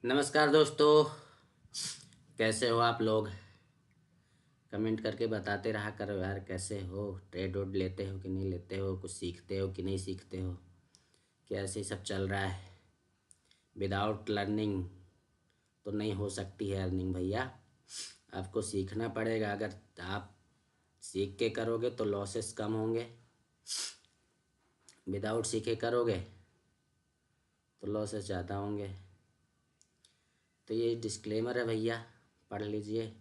नमस्कार दोस्तों। कैसे हो आप लोग? कमेंट करके बताते रहा करो यार, कैसे हो? ट्रेड वोड लेते हो कि नहीं लेते हो? कुछ सीखते हो कि नहीं सीखते हो? क्या ऐसे ही सब चल रहा है? विदाउट लर्निंग तो नहीं हो सकती है अर्निंग भैया। आपको सीखना पड़ेगा। अगर आप सीख के करोगे तो लॉसेस कम होंगे। विदाउट सीखे करोगे तो लॉसेस ज़्यादा होंगे। तो ये डिस्क्लेमर है भैया, पढ़ लीजिए।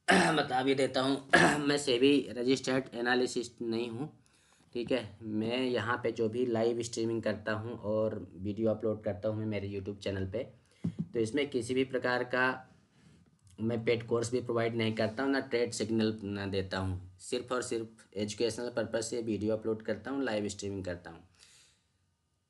बता भी देता हूँ। मैं सेबी रजिस्टर्ड एनालिसिस्ट नहीं हूँ। ठीक है, मैं यहाँ पे जो भी लाइव स्ट्रीमिंग करता हूँ और वीडियो अपलोड करता हूँ मैं मेरे यूट्यूब चैनल पे, तो इसमें किसी भी प्रकार का मैं पेड कोर्स भी प्रोवाइड नहीं करता हूँ, ना ट्रेड सिग्नल ना देता हूँ। सिर्फ और सिर्फ एजुकेशनल पर्पज़ से वीडियो अपलोड करता हूँ, लाइव स्ट्रीमिंग करता हूँ।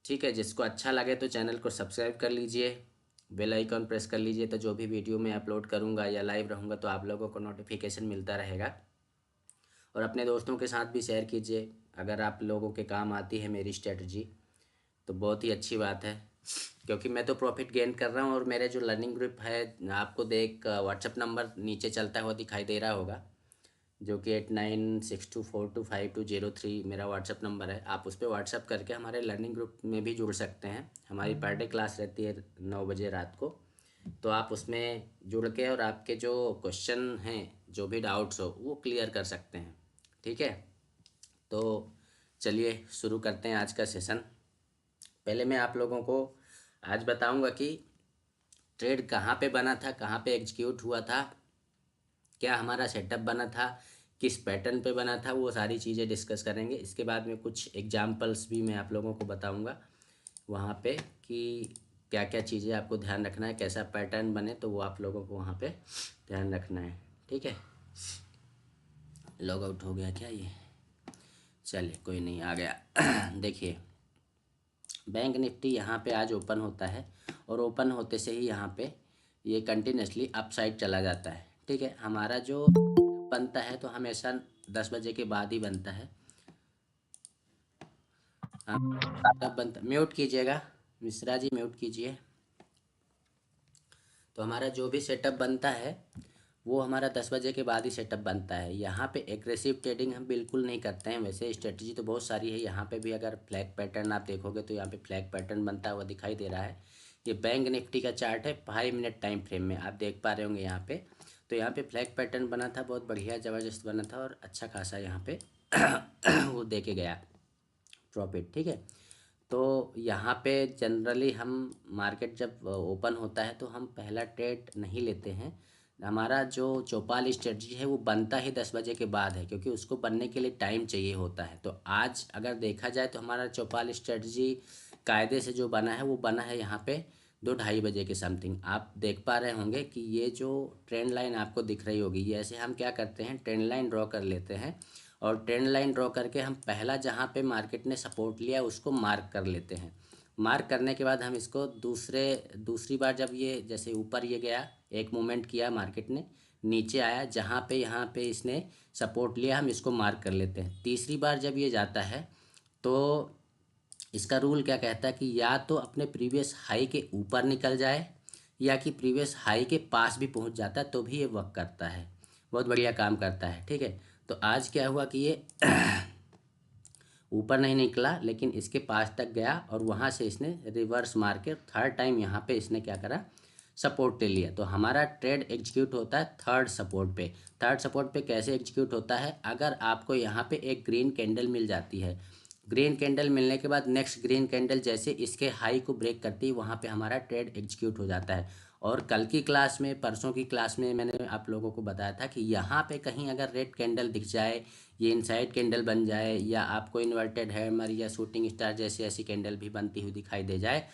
ठीक है, जिसको अच्छा लगे तो चैनल को सब्सक्राइब कर लीजिए, बेल आइकॉन प्रेस कर लीजिए, तो जो भी वीडियो मैं अपलोड करूँगा या लाइव रहूँगा तो आप लोगों को नोटिफिकेशन मिलता रहेगा। और अपने दोस्तों के साथ भी शेयर कीजिए। अगर आप लोगों के काम आती है मेरी स्ट्रेटजी तो बहुत ही अच्छी बात है, क्योंकि मैं तो प्रॉफिट गेन कर रहा हूँ। और मेरे जो लर्निंग ग्रुप है, आपको देख व्हाट्सअप नंबर नीचे चलता हुआ दिखाई दे रहा होगा, जो कि 8962425203 मेरा व्हाट्सअप नंबर है। आप उस पर व्हाट्सअप करके हमारे लर्निंग ग्रुप में भी जुड़ सकते हैं। हमारी पर डे क्लास रहती है 9 बजे रात को, तो आप उसमें जुड़ के और आपके जो क्वेश्चन हैं, जो भी डाउट्स हो, वो क्लियर कर सकते हैं। ठीक है, तो चलिए शुरू करते हैं आज का सेशन। पहले मैं आप लोगों को आज बताऊंगा कि ट्रेड कहाँ पे बना था, कहाँ पे एग्जीक्यूट हुआ था, क्या हमारा सेटअप बना था, किस पैटर्न पे बना था, वो सारी चीज़ें डिस्कस करेंगे। इसके बाद में कुछ एग्जांपल्स भी मैं आप लोगों को बताऊंगा वहाँ पे कि क्या क्या चीज़ें आपको ध्यान रखना है, कैसा पैटर्न बने, तो वो आप लोगों को वहाँ पे ध्यान रखना है। ठीक है, लॉग आउट हो गया क्या ये? चलिए कोई नहीं, आ गया। देखिए, बैंक निफ्टी यहाँ पे आज ओपन होता है और ओपन होते से ही यहाँ पे ये कंटिन्यूसली अप साइड चला जाता है। ठीक है, हमारा जो बनता है तो हमेशा 10 बजे के बाद ही बनता है। तब बनता, म्यूट कीजिएगा मिश्रा जी, म्यूट कीजिए। तो हमारा जो भी सेटअप बनता है वो हमारा 10 बजे के बाद ही सेटअप बनता है। यहाँ पे एग्रेसिव ट्रेडिंग हम बिल्कुल नहीं करते हैं। वैसे स्ट्रेटजी तो बहुत सारी है। यहाँ पे भी अगर फ्लैग पैटर्न आप देखोगे तो यहाँ पे फ्लैग पैटर्न बनता हुआ दिखाई दे रहा है। ये बैंक निफ्टी का चार्ट है 5 मिनट टाइम फ्रेम में, आप देख पा रहे होंगे यहाँ पे। तो यहाँ पे फ्लैग पैटर्न बना था, बहुत बढ़िया ज़बरदस्त बना था और अच्छा खासा यहाँ पे वो दे के गया प्रॉफिट। ठीक है, तो यहाँ पे जनरली हम मार्केट जब ओपन होता है तो हम पहला ट्रेड नहीं लेते हैं। हमारा जो चौपाल स्ट्रेटजी है वो बनता ही 10 बजे के बाद है, क्योंकि उसको बनने के लिए टाइम चाहिए होता है। तो आज अगर देखा जाए तो हमारा चौपाल स्ट्रेटजी कायदे से जो बना है वो बना है यहाँ पे 2-2:30 बजे के समथिंग। आप देख पा रहे होंगे कि ये जो ट्रेंड लाइन आपको दिख रही होगी, ये ऐसे हम क्या करते हैं, ट्रेंड लाइन ड्रॉ कर लेते हैं और ट्रेंड लाइन ड्रॉ करके हम पहला जहाँ पे मार्केट ने सपोर्ट लिया उसको मार्क कर लेते हैं। मार्क करने के बाद हम इसको दूसरी बार जब ये जैसे ऊपर ये गया, एक मूवमेंट किया मार्केट ने, नीचे आया, जहाँ पे यहाँ पे इसने सपोर्ट लिया हम इसको मार्क कर लेते हैं। तीसरी बार जब ये जाता है तो इसका रूल क्या कहता है कि या तो अपने प्रीवियस हाई के ऊपर निकल जाए या कि प्रीवियस हाई के पास भी पहुंच जाता है तो भी ये वर्क करता है, बहुत बढ़िया काम करता है। ठीक है, तो आज क्या हुआ कि ये ऊपर नहीं निकला लेकिन इसके पास तक गया और वहाँ से इसने रिवर्स मार के थर्ड टाइम यहाँ पे इसने क्या करा, सपोर्ट ले लिया। तो हमारा ट्रेड एग्जीक्यूट होता है थर्ड सपोर्ट पे। थर्ड सपोर्ट पे कैसे एग्जीक्यूट होता है, अगर आपको यहाँ पे एक ग्रीन कैंडल मिल जाती है, ग्रीन कैंडल मिलने के बाद नेक्स्ट ग्रीन कैंडल जैसे इसके हाई को ब्रेक करती है वहाँ पे हमारा ट्रेड एग्जीक्यूट हो जाता है। और कल की क्लास में, परसों की क्लास में मैंने आप लोगों को बताया था कि यहाँ पे कहीं अगर रेड कैंडल दिख जाए, ये इनसाइड कैंडल बन जाए, या आपको इन्वर्टेड हैमर या शूटिंग स्टार जैसी ऐसी कैंडल भी बनती हुई दिखाई दे जाए,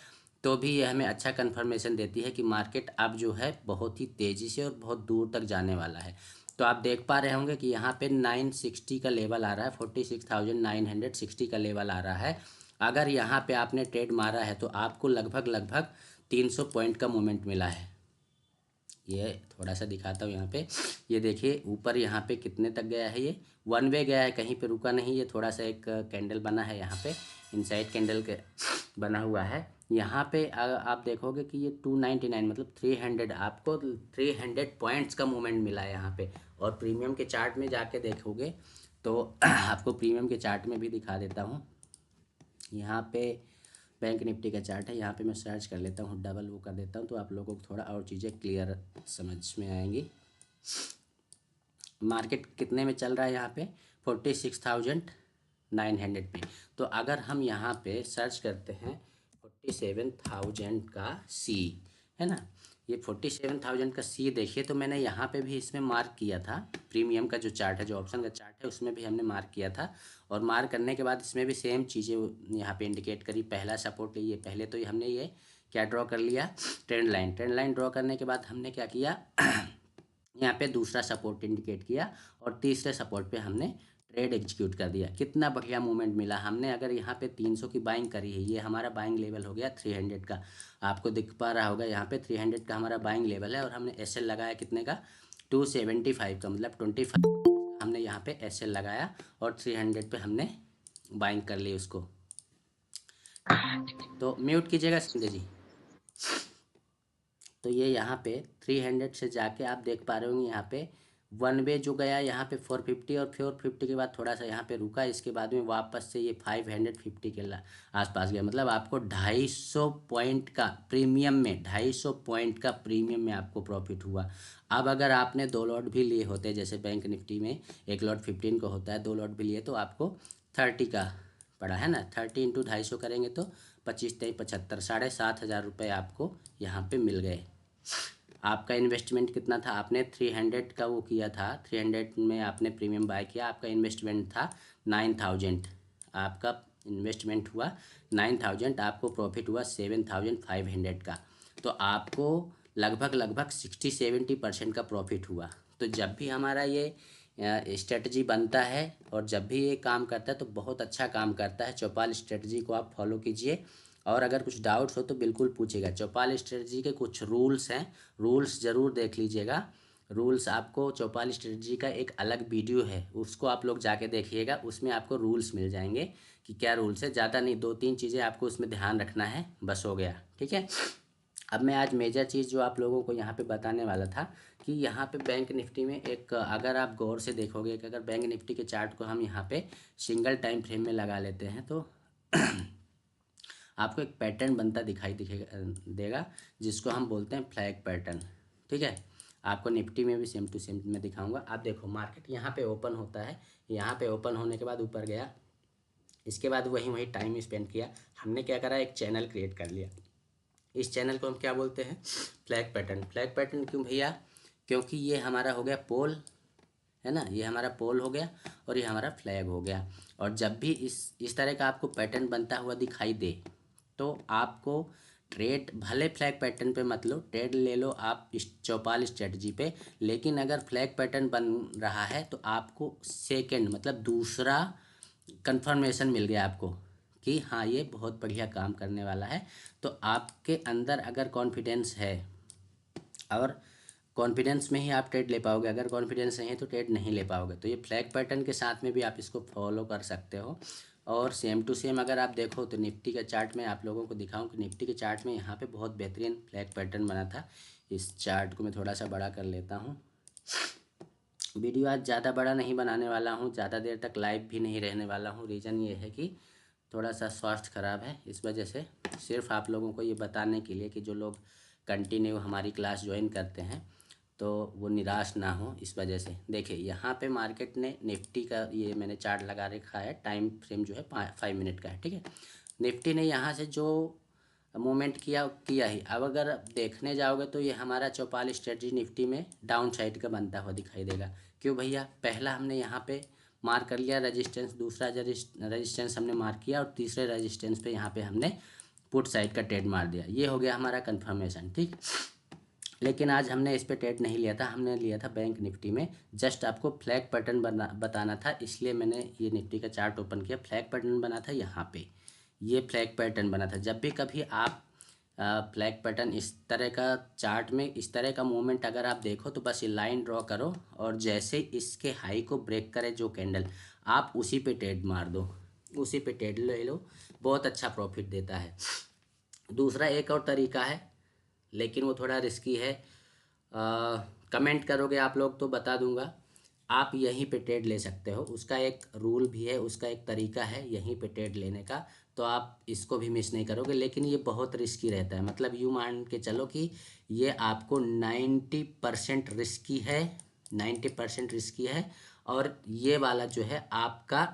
तो भी ये हमें अच्छा कन्फर्मेशन देती है कि मार्केट अब जो है बहुत ही तेज़ी से और बहुत दूर तक जाने वाला है। तो आप देख पा रहे होंगे कि यहाँ पे 960 का लेवल आ रहा है, 46,960 का लेवल आ रहा है। अगर यहाँ पे आपने ट्रेड मारा है तो आपको लगभग लगभग 300 पॉइंट का मूवमेंट मिला है। ये थोड़ा सा दिखाता हूँ यहाँ पे, ये देखिए ऊपर यहाँ पे कितने तक गया है, ये वन वे गया है, कहीं पे रुका नहीं। ये थोड़ा सा एक कैंडल बना है यहाँ पे, इनसाइड कैंडल के बना हुआ है। यहाँ पे आप देखोगे कि ये 299 मतलब 300 आपको 300 पॉइंट्स का मूवमेंट मिला है यहाँ पे। और प्रीमियम के चार्ट में जाके देखोगे तो आपको प्रीमियम के चार्ट में भी दिखा देता हूँ। यहाँ पे बैंक निफ्टी का चार्ट है, यहाँ पे मैं सर्च कर लेता हूँ, डबल वो कर देता हूँ तो आप लोगों को थोड़ा और चीज़ें क्लियर समझ में आएंगी। मार्केट कितने में चल रहा है यहाँ पे 46,900 पे। तो अगर हम यहाँ पे सर्च करते हैं 47,000 का सी, है ना, ये 47,000 का सी देखिए। तो मैंने यहाँ पे भी इसमें मार्क किया था, प्रीमियम का जो चार्ट है, जो ऑप्शन का चार्ट है, उसमें भी हमने मार्क किया था। और मार्क करने के बाद इसमें भी सेम चीज़ें यहाँ पे इंडिकेट करी। पहला सपोर्ट ये पहले तो हमने ये क्या ड्रॉ कर लिया, trend line. Trend line draw करने के बाद हमने क्या किया यहाँ पे दूसरा सपोर्ट इंडिकेट किया और तीसरे सपोर्ट पे हमने ट्रेड एग्जीक्यूट कर दिया। कितना बढ़िया मूवमेंट मिला। हमने अगर यहाँ पे 300 की बाइंग करी है, ये हमारा बाइंग लेवल हो गया 300 का, आपको दिख पा रहा होगा यहाँ पे 300 का हमारा बाइंग लेवल है। और हमने एस एल लगाया कितने का 275 का, मतलब 25 हमने यहाँ पे एस एल लगाया और 300 पे हमने बाइंग कर ली उसको। तो म्यूट कीजिएगा संजय जी। तो ये यहाँ पे 300 से जाके आप देख पा रहे होंगे यहाँ पे वन वे जो गया यहाँ पे 450 और 450 के बाद थोड़ा सा यहाँ पे रुका, इसके बाद में वापस से ये 550 के आसपास गया। मतलब आपको 250 पॉइंट का प्रीमियम में, 250 पॉइंट का प्रीमियम में आपको प्रॉफिट हुआ। अब अगर आपने 2 लॉट भी लिए होते, जैसे बैंक निफ्टी में 1 लॉट 15 का होता है, 2 लॉट भी लिए तो आपको 30 का पड़ा, है ना। 30 इंटू 250 करेंगे तो 25 3 75, 7,500 रुपये आपको यहाँ पे मिल गए। आपका इन्वेस्टमेंट कितना था, आपने 300 का वो किया था, 300 में आपने प्रीमियम बाय किया, आपका इन्वेस्टमेंट था 9,000। आपका इन्वेस्टमेंट हुआ 9,000, आपको प्रॉफिट हुआ 7,500 का। तो आपको लगभग 60-70% का प्रॉफिट हुआ। तो जब भी हमारा ये स्ट्रेटजी बनता है और जब भी ये काम करता है तो बहुत अच्छा काम करता है। चौपाल स्ट्रेटजी को आप फॉलो कीजिए और अगर कुछ डाउट्स हो तो बिल्कुल पूछिएगा। चौपाल स्ट्रेटजी के कुछ रूल्स हैं, रूल्स ज़रूर देख लीजिएगा। रूल्स आपको चौपाल स्ट्रेटजी का एक अलग वीडियो है, उसको आप लोग जाके देखिएगा, उसमें आपको रूल्स मिल जाएंगे कि क्या रूल्स है। ज़्यादा नहीं, 2-3 चीज़ें आपको उसमें ध्यान रखना है, बस हो गया, ठीक है। अब मैं आज मेजर चीज़ जो आप लोगों को यहाँ पे बताने वाला था कि यहाँ पे बैंक निफ्टी में एक, अगर आप गौर से देखोगे कि अगर बैंक निफ्टी के चार्ट को हम यहाँ पे सिंगल टाइम फ्रेम में लगा लेते हैं तो आपको एक पैटर्न बनता दिखाई देगा जिसको हम बोलते हैं फ्लैग पैटर्न, ठीक है। आपको निफ्टी में भी सेम टू सेम मैं दिखाऊंगा। आप देखो मार्केट यहाँ पे ओपन होता है, यहाँ पे ओपन होने के बाद ऊपर गया, इसके बाद वही टाइम स्पेंड किया। हमने क्या करा, एक चैनल क्रिएट कर लिया। इस चैनल को हम क्या बोलते हैं, फ्लैग पैटर्न। फ्लैग पैटर्न क्यों भैया, क्योंकि ये हमारा हो गया पोल, है ना, ये हमारा पोल हो गया और ये हमारा फ्लैग हो गया। और जब भी इस तरह का आपको पैटर्न बनता हुआ दिखाई दे तो आपको ट्रेड, भले फ्लैग पैटर्न पे मत लो, ट्रेड ले लो आप इस चौपाल स्ट्रेटजी पे, लेकिन अगर फ्लैग पैटर्न बन रहा है तो आपको सेकंड मतलब दूसरा कंफर्मेशन मिल गया आपको कि हाँ ये बहुत बढ़िया काम करने वाला है। तो आपके अंदर अगर कॉन्फिडेंस है, और कॉन्फिडेंस में ही आप ट्रेड ले पाओगे, अगर कॉन्फिडेंस नहीं है तो ट्रेड नहीं ले पाओगे। तो ये फ्लैग पैटर्न के साथ में भी आप इसको फॉलो कर सकते हो। और सेम टू सेम अगर आप देखो तो निफ्टी का चार्ट में आप लोगों को दिखाऊं कि निफ्टी के चार्ट में यहाँ पे बहुत बेहतरीन फ्लैग पैटर्न बना था। इस चार्ट को मैं थोड़ा सा बड़ा कर लेता हूँ। वीडियो आज ज़्यादा बड़ा नहीं बनाने वाला हूँ, ज़्यादा देर तक लाइव भी नहीं रहने वाला हूँ। रीज़न ये है कि थोड़ा सा स्वास्थ्य ख़राब है, इस वजह से सिर्फ आप लोगों को ये बताने के लिए कि जो लोग कंटिन्यू हमारी क्लास ज्वाइन करते हैं तो वो निराश ना हो, इस वजह से। देखिए यहाँ पे मार्केट ने निफ्टी का ये मैंने चार्ट लगा रखा है, टाइम फ्रेम जो है 5 मिनट का है, ठीक है। निफ्टी ने यहाँ से जो मूवमेंट किया ही। अब अगर देखने जाओगे तो ये हमारा चौपाल स्ट्रेटजी निफ्टी में डाउन साइड का बनता हुआ दिखाई देगा। क्यों भैया, पहला हमने यहाँ पे मार्क कर लिया रेजिस्टेंस, दूसरा रेजिस्टेंस हमने मार्क किया और तीसरे रेजिस्टेंस पे यहाँ पे हमने पुट साइड का ट्रेड मार दिया। ये हो गया हमारा कंफर्मेशन, ठीक। लेकिन आज हमने इस पे ट्रेड नहीं लिया था, हमने लिया था बैंक निफ्टी में। जस्ट आपको फ्लैग पैटर्न बताना था, इसलिए मैंने ये निफ्टी का चार्ट ओपन किया। फ्लैग पैटर्न बना था यहाँ पे, ये फ्लैग पैटर्न बना था। जब भी कभी आप फ्लैग पैटर्न इस तरह का चार्ट में इस तरह का मूवमेंट अगर आप देखो तो बस ये लाइन ड्रॉ करो और जैसे इसके हाई को ब्रेक करे जो कैंडल, आप उसी पे ट्रेड मार दो। उसी पे ट्रेड ले लो, बहुत अच्छा प्रॉफिट देता है। दूसरा एक और तरीका है, लेकिन वो थोड़ा रिस्की है। कमेंट करोगे आप लोग तो बता दूंगा। आप यहीं पे ट्रेड ले सकते हो, उसका एक रूल भी है, उसका एक तरीका है यहीं पे ट्रेड लेने का, तो आप इसको भी मिस नहीं करोगे। लेकिन ये बहुत रिस्की रहता है, मतलब यूँ मान के चलो कि ये आपको 90% रिस्की है, 90% रिस्की है। और ये वाला जो है आपका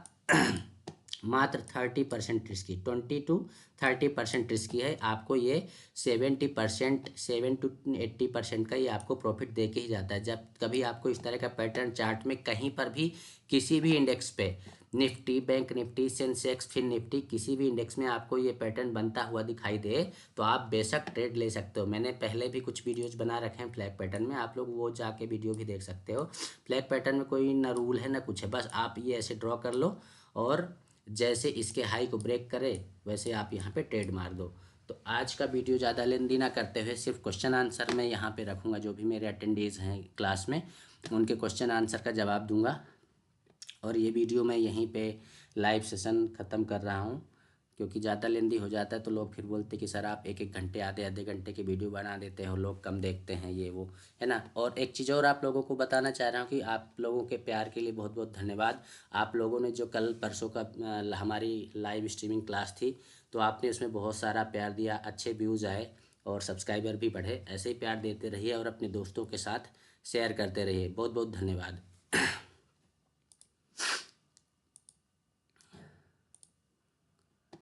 मात्र 30% रिस्की, 20 to 30% रिस्की है। आपको ये 70%, 7 to 80% का ये आपको प्रॉफिट दे के ही जाता है। जब कभी आपको इस तरह का पैटर्न चार्ट में कहीं पर भी किसी भी इंडेक्स पे, Nifty, bank Nifty, Sensex, Fin Nifty, किसी भी इंडेक्स में आपको ये पैटर्न बनता हुआ दिखाई दे तो आप बेशक ट्रेड ले सकते हो। मैंने पहले भी कुछ वीडियोज़ बना रखे हैं फ्लैग पैटर्न में, आप लोग वो जाके वीडियो भी देख सकते हो। फ्लैग पैटर्न में कोई ना रूल है ना कुछ है, बस आप ये ऐसे ड्रॉ कर लो और जैसे इसके हाई को ब्रेक करे वैसे आप यहाँ पे ट्रेड मार दो। तो आज का वीडियो ज़्यादा लेंदी ना करते हुए सिर्फ क्वेश्चन आंसर मैं यहाँ पे रखूँगा। जो भी मेरे अटेंडीज़ हैं क्लास में उनके क्वेश्चन आंसर का जवाब दूंगा। और ये वीडियो मैं यहीं पे लाइव सेशन ख़त्म कर रहा हूँ, क्योंकि ज़्यादा लेंदी हो जाता है तो लोग फिर बोलते कि सर आप एक एक घंटे आधे आधे घंटे की वीडियो बना देते हो, लोग कम देखते हैं, ये वो है ना। और एक चीज़ और आप लोगों को बताना चाह रहा हूँ कि आप लोगों के प्यार के लिए बहुत बहुत धन्यवाद। आप लोगों ने जो कल परसों का हमारी लाइव स्ट्रीमिंग क्लास थी, तो आपने उसमें बहुत सारा प्यार दिया, अच्छे व्यूज़ आए और सब्सक्राइबर भी बढ़े। ऐसे ही प्यार देते रहिए और अपने दोस्तों के साथ शेयर करते रहिए। बहुत बहुत धन्यवाद।